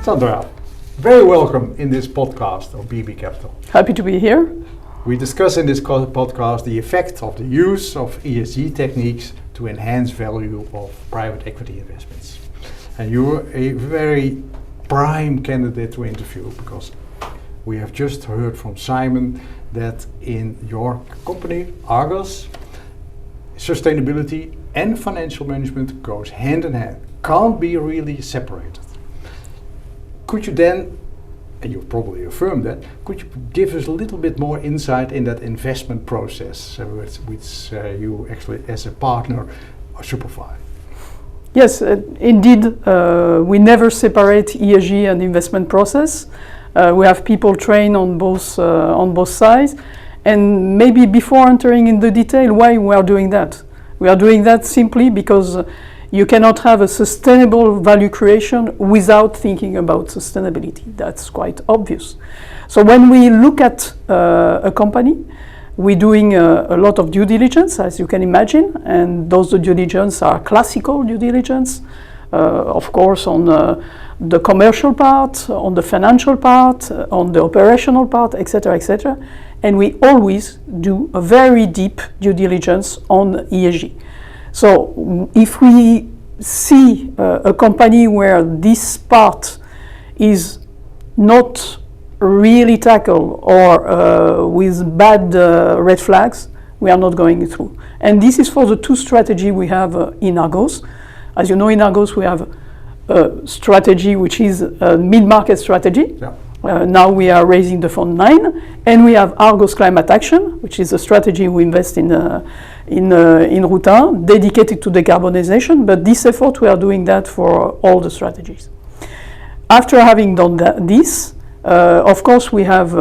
Sandra, very welcome in this podcast of BB Capital. Happy to be here. We discuss in this podcast the effect of the use of ESG techniques to enhance value of private equity investments. And you're a very prime candidate to interview because we have just heard from Simon that in your company, Argos, sustainability and financial management goes hand in hand, can't be really separated. Could you then, and you probably affirm that, could you give us a little bit more insight in that investment process which you actually as a partner supervise? Yes, indeed, we never separate ESG and investment process. We have people trained on both sides. And maybe before entering in the detail, why we are doing that? We are doing that simply because you cannot have a sustainable value creation without thinking about sustainability. That's quite obvious. So when we look at a company, we're doing a lot of due diligence, as you can imagine, and those due diligence are classical due diligence, of course, on the commercial part, on the financial part, on the operational part, etc., etc. And we always do a very deep due diligence on ESG. So if we see a company where this part is not really tackled or with bad red flags, we are not going through. And this is for the two strategies we have in Argos. As you know, in Argos we have a strategy which is a mid-market strategy. Yeah. Now we are raising the Fund 9, and we have Argos Climate Action, which is a strategy we invest in Routin, dedicated to decarbonization, but this effort we are doing that for all the strategies. After having done this, of course we have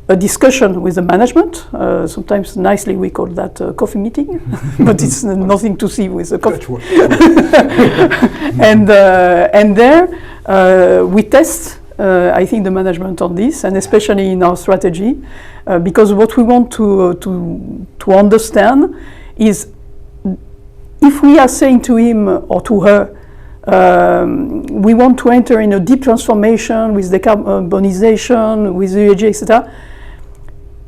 a discussion with the management. Sometimes nicely we call that a coffee meeting, but it's nothing to see with a coffee. And there we test I think the management on this, and especially in our strategy, because what we want to understand is if we are saying to him or to her, we want to enter in a deep transformation with decarbonization, with ESG, etc.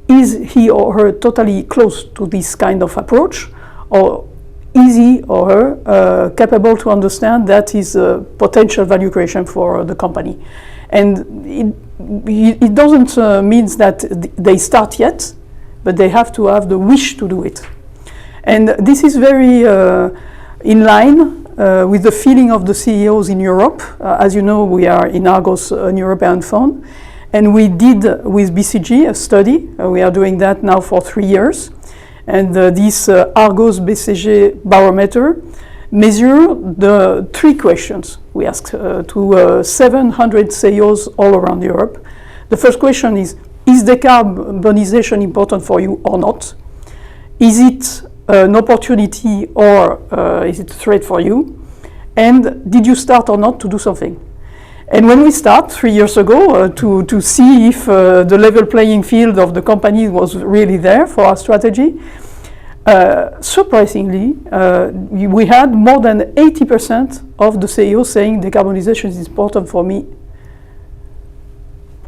Is he or her totally close to this kind of approach, or is he or her capable to understand that is a potential value creation for the company? And it doesn't mean that they start yet, but they have to have the wish to do it. And this is very in line with the feeling of the CEOs in Europe. As you know, we are in Argos, an European fund, and we did with BCG a study. We are doing that now for 3 years. And this Argos BCG barometer measure the 3 questions we asked to 700 CEOs all around Europe. The first question is decarbonization important for you or not? Is it an opportunity or is it a threat for you? And did you start or not to do something? And when we start 3 years ago to see if the level playing field of the company was really there for our strategy, surprisingly, we had more than 80% of the CEOs saying decarbonization is important for me.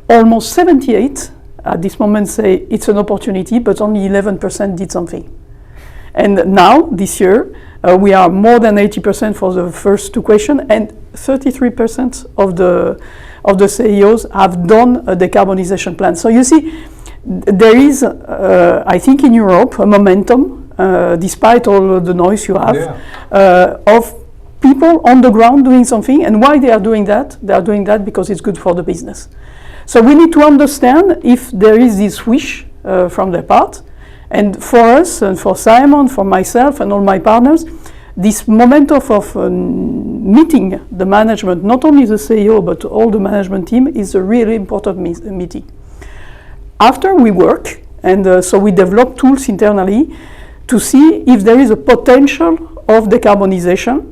Almost 78 at this moment say it's an opportunity, but only 11% did something. And now, this year, we are more than 80% for the first 2 questions, and 33% of the CEOs have done a decarbonization plan. So you see, there is, I think in Europe, a momentum, despite all the noise you have, of people on the ground doing something. And why they are doing that? They are doing that because it's good for the business. So we need to understand if there is this wish from their part. And for us, and for Simon, for myself, and all my partners, this momentum of meeting the management, not only the CEO, but all the management team, is a really important meeting. After we work, and so we develop tools internally to see if there is a potential of decarbonization.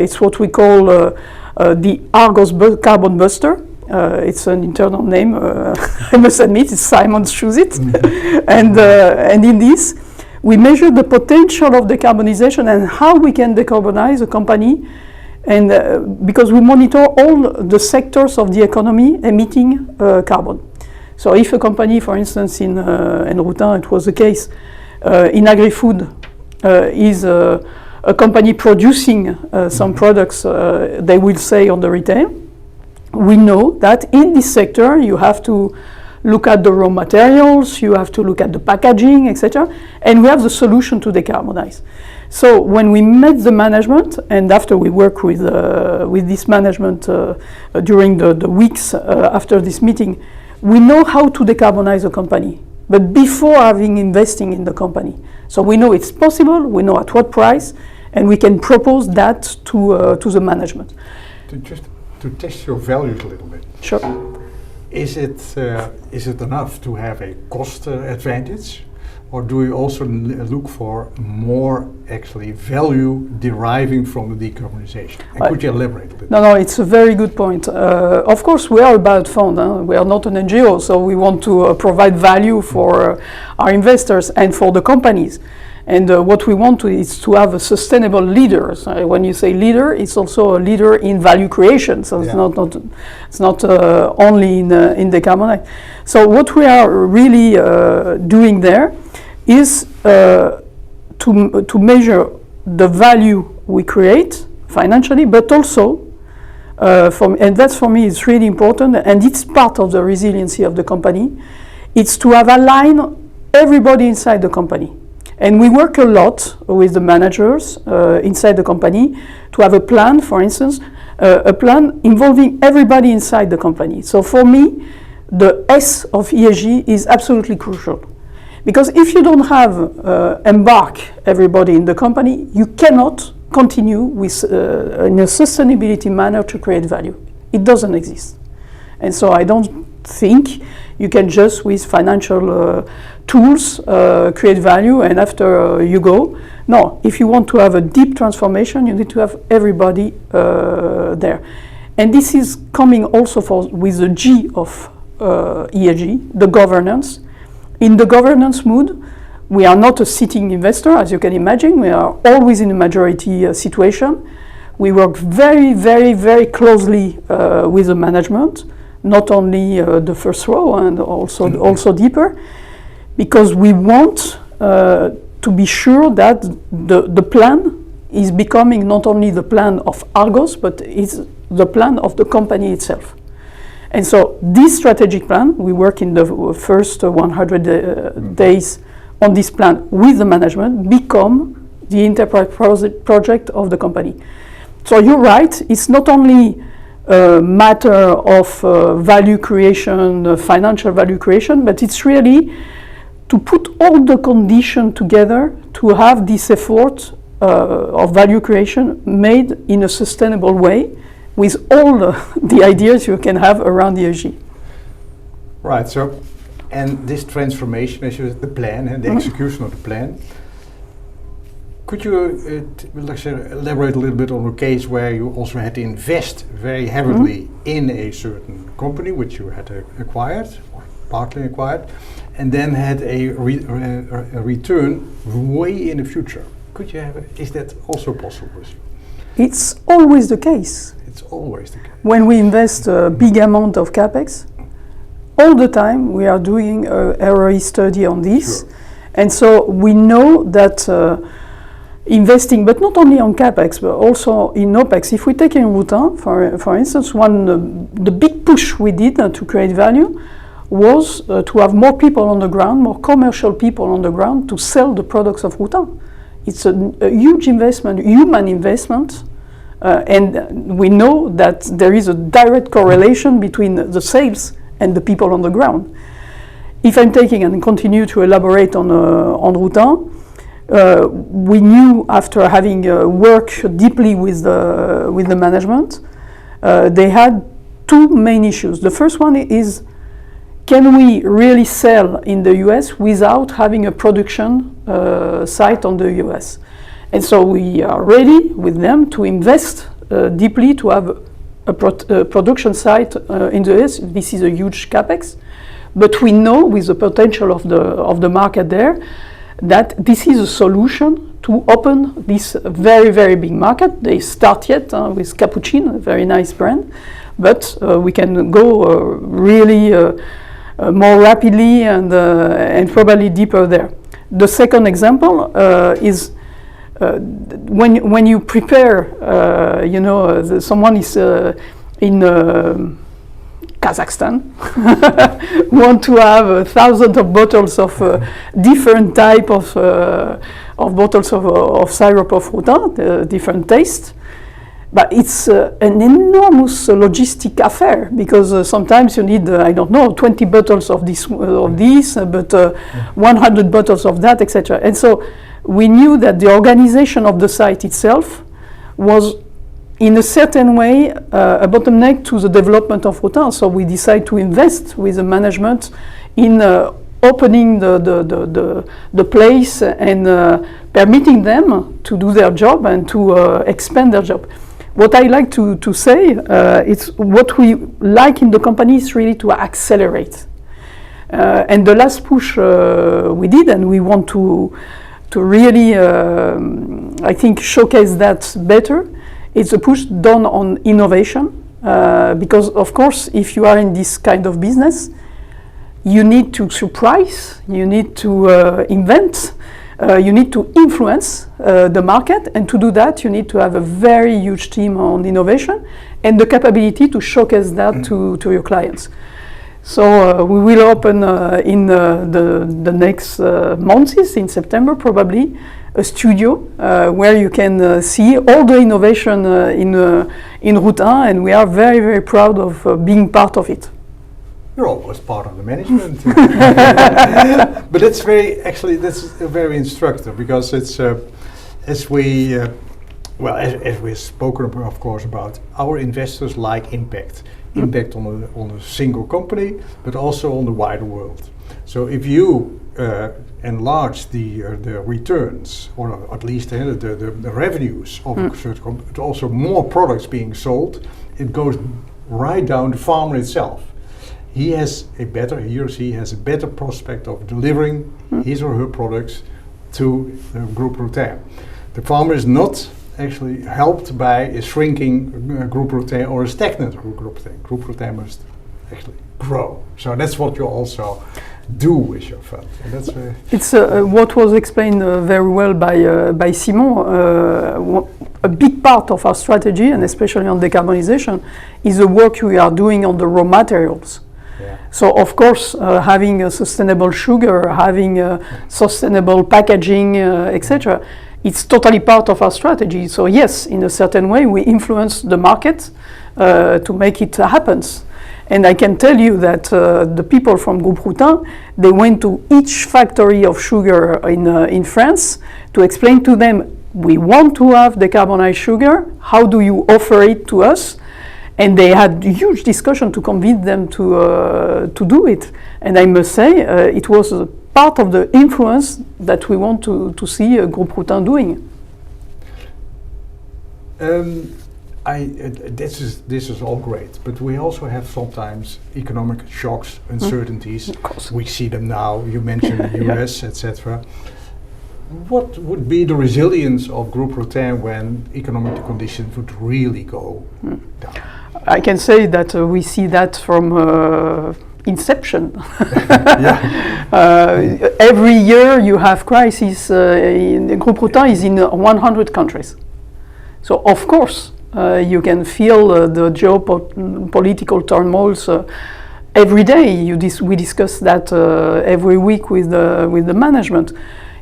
It's what we call the Argos Carbon Buster. It's an internal name, I must admit, it's Simon's choose it. And in this, we measure the potential of decarbonization and how we can decarbonize a company And because we monitor all the sectors of the economy emitting carbon. So if a company, for instance, in Routin, it was the case, in agri-food is a company producing some products, they will say on the retail, we know that in this sector you have to look at the raw materials, you have to look at the packaging, etc. And we have the solution to decarbonize. So when we met the management, and after we work with this management during the weeks after this meeting, we know how to decarbonize a company, but before having investing in the company. So we know it's possible, we know at what price, and we can propose that to the management. To test your values a little bit. Sure. Is it enough to have a cost advantage, or do you also look for more actually value deriving from the decarbonization? And could you elaborate a bit? No, it's a very good point. Of course, we are a buyout fund. We are not an NGO, so we want to provide value for our investors and for the companies. And what we want is to have a sustainable leader. So when you say leader, it's also a leader in value creation. So it's not only in decarbonization. So what we are really doing there is to measure the value we create financially, but also, and that's for me is really important, and it's part of the resiliency of the company. It's to have aligned everybody inside the company. And we work a lot with the managers inside the company to have a plan, for instance, a plan involving everybody inside the company. So for me, the S of ESG is absolutely crucial. Because if you don't have embark everybody in the company, you cannot continue with in a sustainability manner to create value. It doesn't exist. And so I don't think you can just with financial tools create value and after you go. No, if you want to have a deep transformation, you need to have everybody there. And this is coming also with the G of ESG, the governance. In the governance mood, we are not a sitting investor, as you can imagine. We are always in a majority situation. We work very, very, very closely with the management, not only the first row and also deeper, because we want to be sure that the plan is becoming not only the plan of Argos, but it's the plan of the company itself. And so this strategic plan, we work in the first 100 days on this plan with the management, become the enterprise project of the company. So you're right, it's not only a matter of value creation, financial value creation, but it's really to put all the conditions together to have this effort of value creation made in a sustainable way, with all the ideas you can have around ESG. Right, so, and this transformation, as you the plan and the execution of the plan, could you let's say, elaborate a little bit on a case where you also had to invest very heavily in a certain company, which you had acquired, or partly acquired, and then had a return way in the future? Could you have, is that also possible with you? It's always the case. It's always the case. When we invest a big amount of capex, all the time we are doing a ROI study on this. Sure. And so we know that investing, but not only on capex, but also in OPEX. If we take in Routin, for instance, the big push we did to create value was to have more people on the ground, more commercial people on the ground to sell the products of Routin. It's a huge investment, human investment, and we know that there is a direct correlation between the sales and the people on the ground. If I'm taking and continue to elaborate on Routin, we knew after having worked deeply with the management, they had two main issues. The first one is, can we really sell in the US without having a production site on the US? And so we are ready with them to invest deeply to have a production site in the US. This is a huge capex, but we know with the potential of the market there that this is a solution to open this very, very big market. They start yet with Cappuccino, a very nice brand, but we can go really more rapidly and probably deeper there. The second example is when you prepare, someone is in Kazakhstan, want to have thousands of bottles of different type of bottles of syrup of Rutin, different taste. But it's an enormous logistic affair, because sometimes you need, 20 bottles of this, but 100 bottles of that, etc. And so we knew that the organization of the site itself was, in a certain way, a bottleneck to the development of Rutin. So we decided to invest with the management in opening the place and permitting them to do their job and to expand their job. What I like to say, it's what we like in the company is really to accelerate. And the last push we did, and we want to really, I think, showcase that better, it's a push done on innovation. Because, of course, if you are in this kind of business, you need to surprise, you need to invent, you need to influence the market, and to do that you need to have a very huge team on innovation and the capability to showcase that to your clients. So we will open in the next months, in September probably, a studio where you can see all the innovation in Rutin, and we are very, very proud of being part of it. You're always part of the management. But that's very instructive, because it's as we've spoken about, of course, about our investors like impact on a single company, but also on the wider world. So if you enlarge the returns, or at least the revenues of a certain company, but also more products being sold, it goes right down to the farmer itself. He or she has a better prospect of delivering his or her products to the Group Rutin. The farmer is not actually helped by a shrinking Group Rutin or a stagnant Group Rutin. Group Rutin must actually grow. So that's what you also do with your fund. And that's it's what was explained very well by Simon. A big part of our strategy, and especially on decarbonization, is the work we are doing on the raw materials. Yeah. So of course, having a sustainable sugar, having sustainable packaging, etc., it's totally part of our strategy. So yes, in a certain way, we influence the market to make it happen. And I can tell you that the people from Groupe Rutin, they went to each factory of sugar in France to explain to them, we want to have decarbonized sugar, how do you offer it to us? And they had huge discussion to convince them to do it. And I must say, it was part of the influence that we want to see Groupe Rutin doing. This is all great, but we also have sometimes economic shocks, uncertainties. Of course. We see them now. You mentioned the US, etc. What would be the resilience of Groupe Rutin when economic conditions would really go down? I can say that we see that from inception. Every year you have crises. Groupe Rutin is in 100 countries. So of course you can feel the geopolitical turmoils every day. We discuss that every week with the management.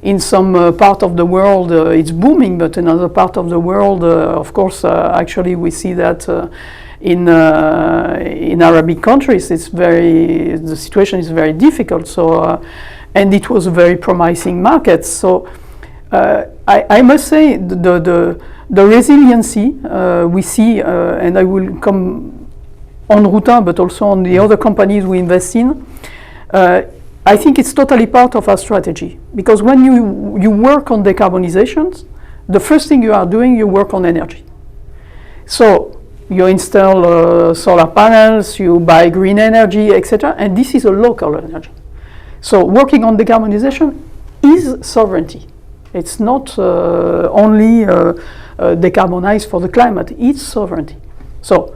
In some part of the world it's booming, but in other part of the world, of course, actually we see that in Arabic countries, the situation is very difficult. So, and it was a very promising market. So, I must say the resiliency we see, and I will come on Rutin, but also on the other companies we invest in. I think it's totally part of our strategy, because when you work on decarbonizations, the first thing you are doing, you work on energy. So you install solar panels, you buy green energy, etc., and this is a local energy. So working on decarbonization is sovereignty. It's not only decarbonize for the climate, it's sovereignty. So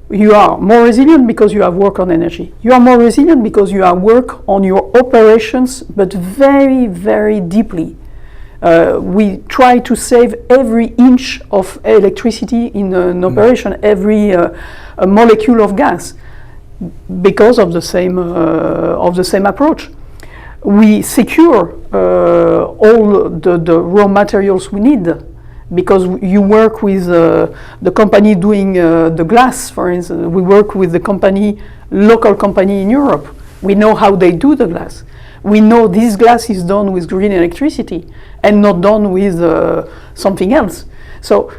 you are more resilient because you have work on energy. You are more resilient because you have work on your operations, but very, very deeply. We try to save every inch of electricity in an operation, every a molecule of gas, because of the same approach. We secure all the raw materials we need, because you work with the company doing the glass, for instance. We work with the local company in Europe. We know how they do the glass. We know this glass is done with green electricity and not done with something else. So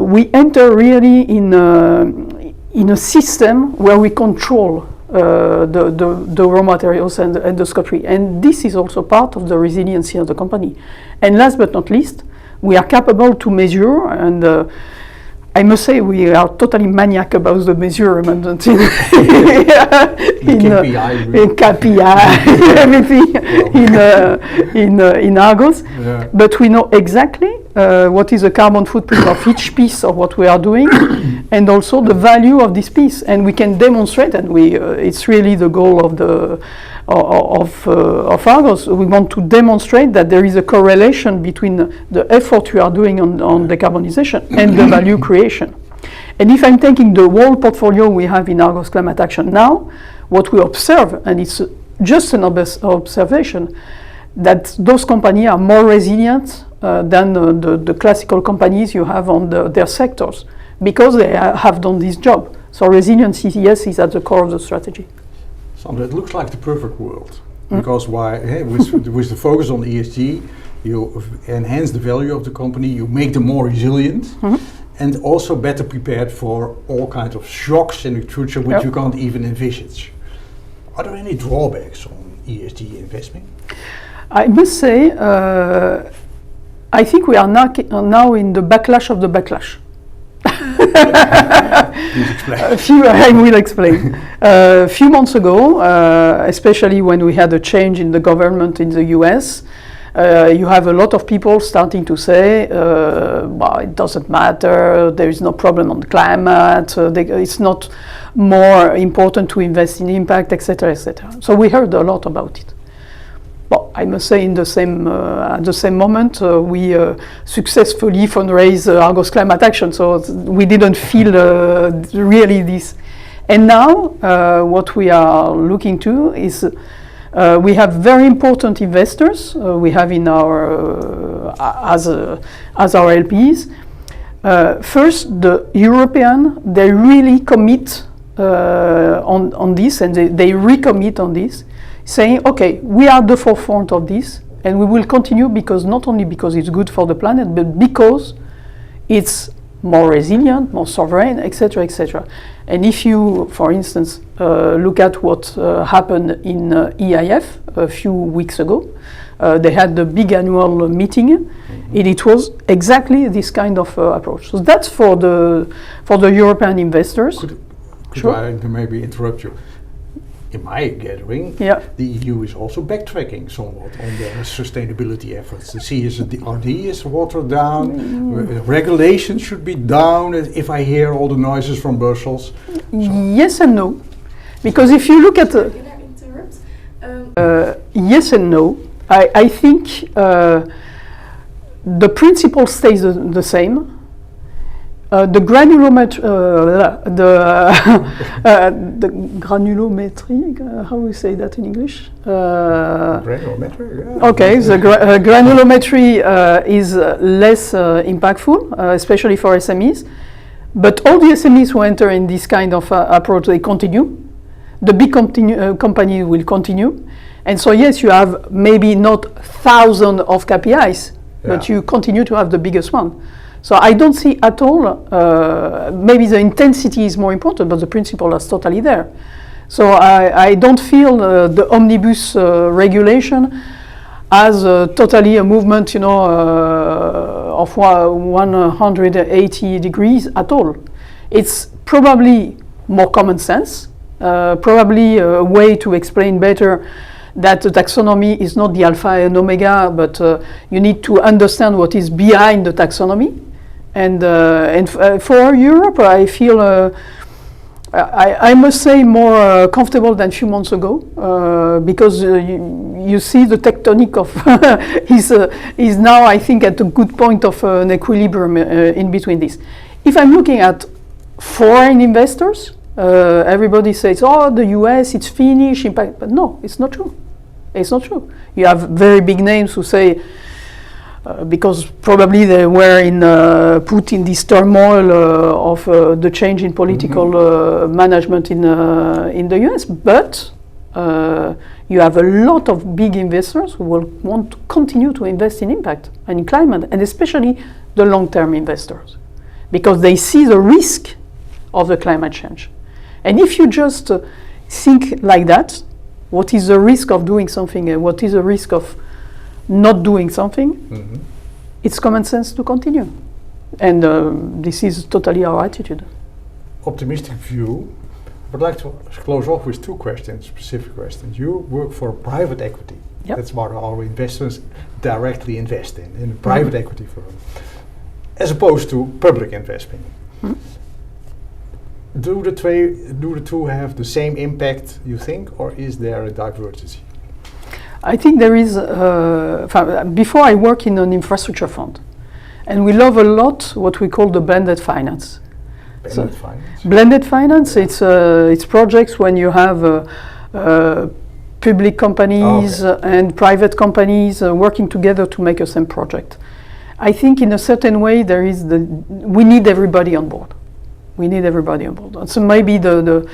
we enter really in a system where we control the raw materials and the Scope 3. And this is also part of the resiliency of the company. And last but not least, we are capable to measure, and I must say we are totally maniac about the measurement in KPI, everything in Argos. Yeah. But we know exactly what is the carbon footprint of each piece of what we are doing, and also the value of this piece. And we can demonstrate, and it's really the goal of Argos. We want to demonstrate that there is a correlation between the effort we are doing on decarbonization and the value creation. And if I'm taking the whole portfolio we have in Argos Climate Action now, what we observe, and it's just an observation, that those companies are more resilient than the classical companies you have on their sectors, because they have done this job. So resiliency, yes, is at the core of the strategy. Sandra, it looks like the perfect world, because with the focus on ESG, you enhance the value of the company, you make them more resilient, and also better prepared for all kinds of shocks in the future which you can't even envisage. Are there any drawbacks on ESG investing? I must say, I think we are now in the backlash of the backlash. Please explain. I will explain. A few months ago, especially when we had a change in the government in the US, you have a lot of people starting to say, well, it doesn't matter, there is no problem on the climate, it's not more important to invest in impact, etc., etc. So we heard a lot about it. Well, I must say, at the same moment, we successfully fundraised Argos Climate Action, so we didn't feel really this. And now, what we are looking to is we have very important investors. We have in our as our LPs. First, the European, they really commit on this, and they recommit on this, saying, okay, we are at the forefront of this, and we will continue, because not only because it's good for the planet, but because it's more resilient, more sovereign, etc., etc. And if you, for instance, look at what happened in EIF a few weeks ago, they had the big annual meeting, and it was exactly this kind of approach. So that's for the European investors. Could I maybe interrupt you? In my gathering, the EU is also backtracking somewhat on their sustainability efforts. The CSRD is watered down, regulations should be down, if I hear all the noises from Brussels. Yes and no. Because if you look at yes and no, I think the principle stays the same. The granulometry, how we say that in English? Granulometry, yeah. Okay, the granulometry is less impactful, especially for SMEs. But all the SMEs who enter in this kind of approach, they continue. The big company will continue. And so yes, you have maybe not thousands of KPIs, but you continue to have the biggest one. So I don't see at all, maybe the intensity is more important, but the principle is totally there. So I don't feel the omnibus regulation as totally a movement, of 180 degrees at all. It's probably more common sense, probably a way to explain better that the taxonomy is not the alpha and omega, but you need to understand what is behind the taxonomy. And for Europe, I feel, I must say, more comfortable than a few months ago, because you see the tectonic of is now, I think, at a good point of an equilibrium in between this. If I'm looking at foreign investors, everybody says, oh, the US, it's Finnish impact. But no, it's not true. It's not true. You have very big names who say, because probably they were put in this turmoil of the change in political management in the US. But you have a lot of big investors who will want to continue to invest in impact and in climate, and especially the long-term investors, because they see the risk of the climate change. And if you just think like that, what is the risk of doing something and what is the risk of not doing something, it's common sense to continue. And this is totally our attitude. Optimistic view. I'd like to close off with two questions, specific questions. You work for private equity. Yep. That's what our investors directly invest in a private equity firm, as opposed to public investment. Do the two have the same impact, you think, or is there a divergence? I think there is, before I work in an infrastructure fund, and we love a lot what we call the blended finance. Blended finance? Blended finance, it's projects when you have public companies and private companies working together to make a same project. I think in a certain way we need everybody on board. We need everybody on board. And so maybe the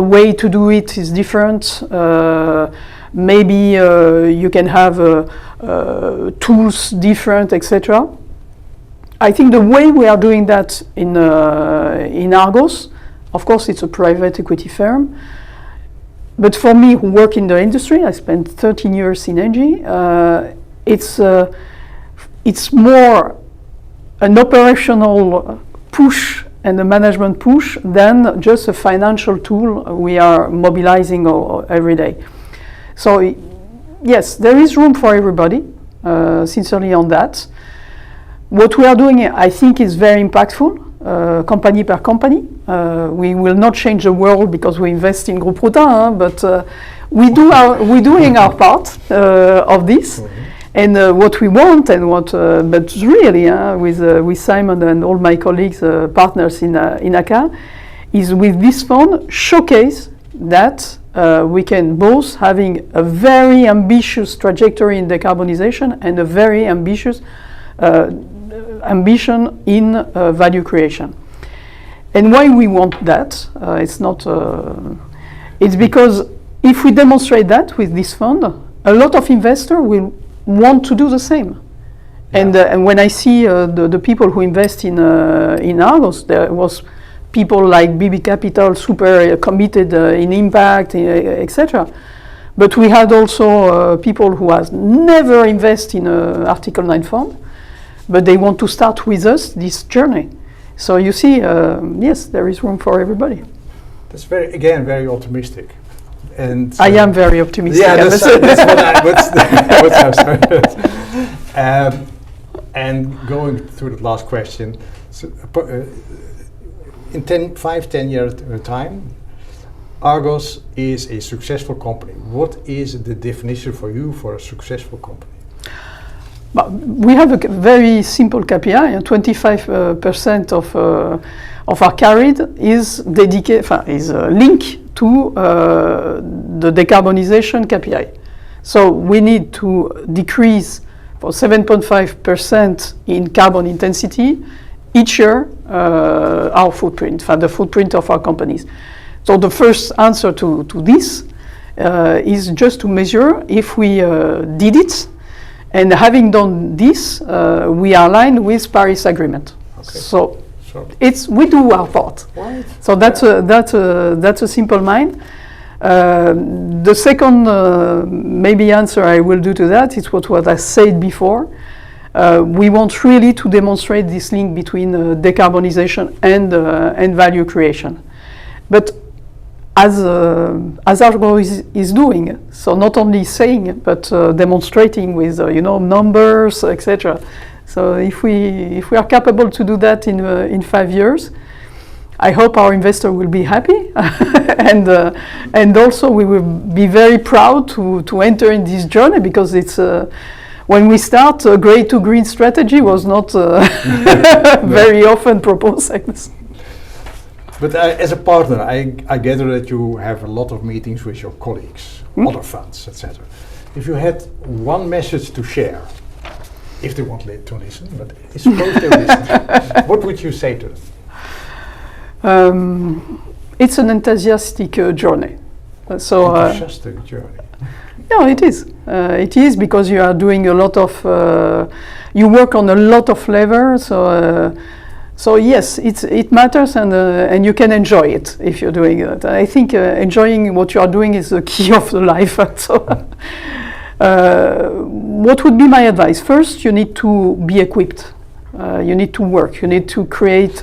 way to do it is different. Maybe you can have tools different, etc. I think the way we are doing that in Argos, of course, it's a private equity firm. But for me, who work in the industry, I spent 13 years in Engie. It's more an operational push and a management push than just a financial tool we are mobilizing every day. So yes, there is room for everybody, sincerely on that. What we are doing, I think, is very impactful, company per company. We will not change the world because we invest in Groupe Routin, but we're doing our part of this. And what we want, and but really, with Simon and all my colleagues, partners in ACA, is with this fund showcase that we can both having a very ambitious trajectory in decarbonization and a very ambitious ambition in value creation. And why we want that? It's because if we demonstrate that with this fund, a lot of investors will want to do the same. Yeah. And when I see the people who invest in Argos, there was people like BB Capital, super committed in impact, etc. But we had also people who has never invested in an Article 9 fund, but they want to start with us this journey. So you see, yes, there is room for everybody. That's very optimistic. And I am very optimistic. Yeah, that's what I'm saying. And going through the last question, so, in 5-10 years time, Argos is a successful company. What is the definition for you for a successful company? But we have a very simple KPI. 25% of our carried is linked to the decarbonization KPI. So we need to decrease for 7.5% in carbon intensity each year our footprint, the footprint of our companies. So the first answer to this is just to measure if we did it, and having done this, we are aligned with Paris Agreement. Okay. So we do our part. Right. So that's a simple mind. The second maybe answer I will do to that is what I said before. We want really to demonstrate this link between decarbonization and value creation. But as Argos is doing. So not only saying, but demonstrating with numbers, etc. So if we are capable to do that in 5 years, I hope our investor will be happy, and also we will be very proud to enter in this journey, because it's when we start, a grey to green strategy was not very often proposed. But as a partner, I gather that you have a lot of meetings with your colleagues, other funds, etc. If you had one message to share, if they want to listen, but suppose they listen, what would you say to them? It's an enthusiastic journey. Enthusiastic journey. Yeah, it is. It is, because you are doing a lot of, you work on a lot of levels. So yes, it matters, and you can enjoy it if you're doing it. I think enjoying what you are doing is the key of the life. So, what would be my advice? First, you need to be equipped. You need to work. You need to create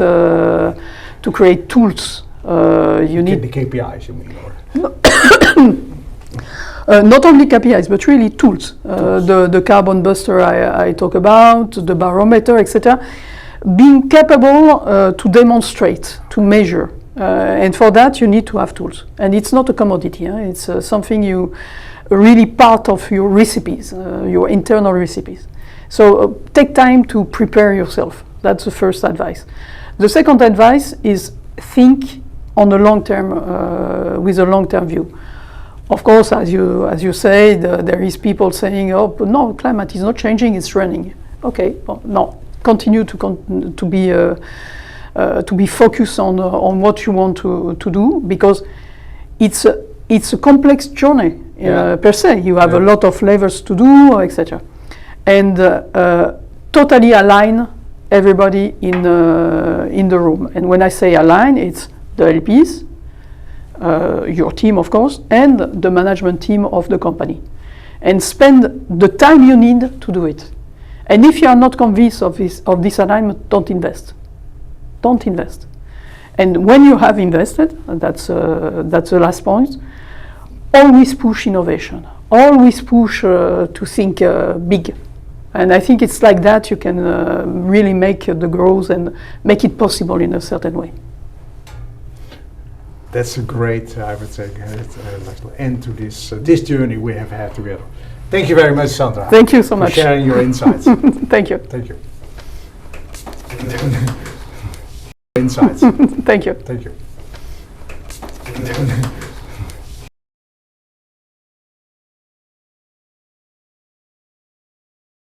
tools. You need the KPIs, you mean, or? Not only KPIs, but really tools. The carbon buster I talk about, the barometer, etc. Being capable to demonstrate, to measure, and for that you need to have tools. And it's not a commodity. It's something you really part of your recipes, your internal recipes. So take time to prepare yourself. That's the first advice. The second advice is think on a long term, with a long-term view. Of course, as you say, there is people saying, "Oh, but no, climate is not changing; it's running." Okay, well, no. Continue to be focused on what you want to do, because it's a complex journey per se. You have a lot of levers to do, etc. And totally align everybody in the room. And when I say align, it's the LPs, your team, of course, and the management team of the company, and spend the time you need to do it. And if you are not convinced of this alignment, don't invest. Don't invest. And when you have invested, and that's the last point, always push innovation. Always push to think big. And I think it's like that you can really make the growth and make it possible in a certain way. That's a great, I would say, end to this journey we have had together. Thank you very much, Sandra. Thank you so much for sharing your insights. Thank you. Thank you. Insights. Thank you. Thank you.